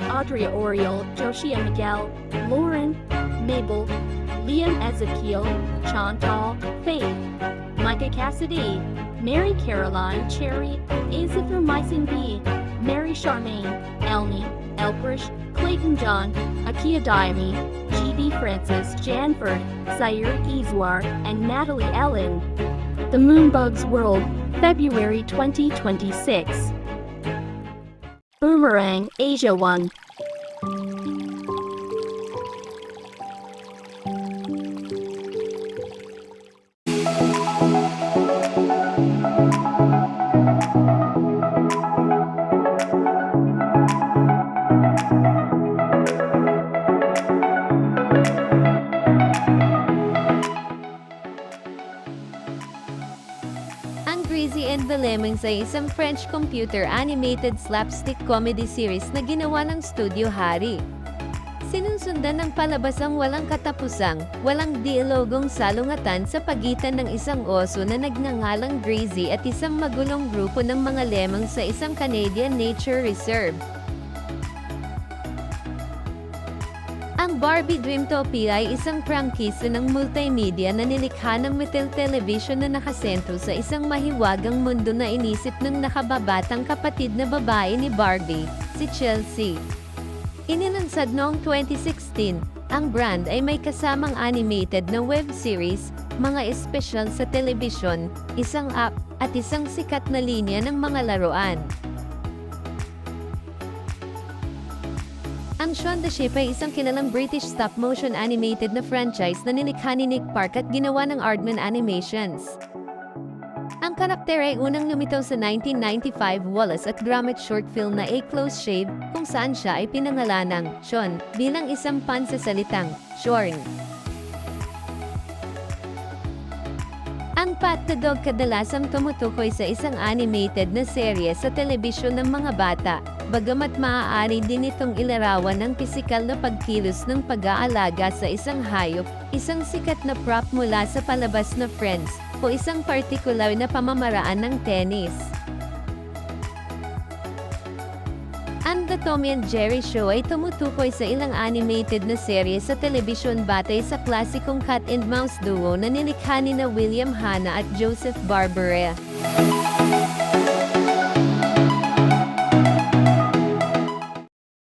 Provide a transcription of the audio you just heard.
Audrey Oriole, Joshua Miguel, Lauren, Mabel, Liam Ezekiel, Chantal, Faith, Micah Cassidy, Mary Caroline Cherry, Azithromycin B, Mary Charmaine, Elnie, Elprish, Clayton John, Akia Diami, G.D. Francis Janford, Zaire Iswar, and Natalie Ellen. The Moonbug's World, February 2026. Boomerang, Asia 1. Ang Greasy and the Lemons ay isang French computer-animated slapstick comedy series na ginawa ng Studio Hari. Sinusundan ng palabas ang walang katapusang, walang dialogong salungatan sa pagitan ng isang oso na nagngangalang Greasy at isang magulong grupo ng mga lemong sa isang Canadian nature reserve. Ang Barbie Dreamtopia ay isang prangkisa ng multimedia na nilikha ng Mattel Television na nakasentro sa isang mahiwagang mundo na inisip ng nakababatang kapatid na babae ni Barbie, si Chelsea. Inilansad noong 2016, ang brand ay may kasamang animated na web series, mga espesyal sa telebisyon, isang app, at isang sikat na linya ng mga laruan. Ang Shaun the Sheep ay isang kilalang British stop-motion animated na franchise na nilikha ni Nick Park at ginawa ng Aardman Animations. Ang karakter ay unang lumitaw sa 1995 Wallace at Gromit short film na A Close Shave, kung saan siya ay pinangalanang Shaun bilang isang pansasalitang Shorn. Ang Pat the Dog kadalasang tumutukoy sa isang animated na serye sa telebisyon ng mga bata, bagamat maaari din itong ilarawan ng pisikal na pagkilos ng pag-aalaga sa isang hayop, isang sikat na prop mula sa palabas na Friends, o isang partikular na pamamaraan ng tennis. Ang The Tom and Jerry Show ay tumutukoy sa ilang animated na serye sa telebisyon batay sa klasikong cat and mouse duo na nilikha ni William Hanna at Joseph Barbera.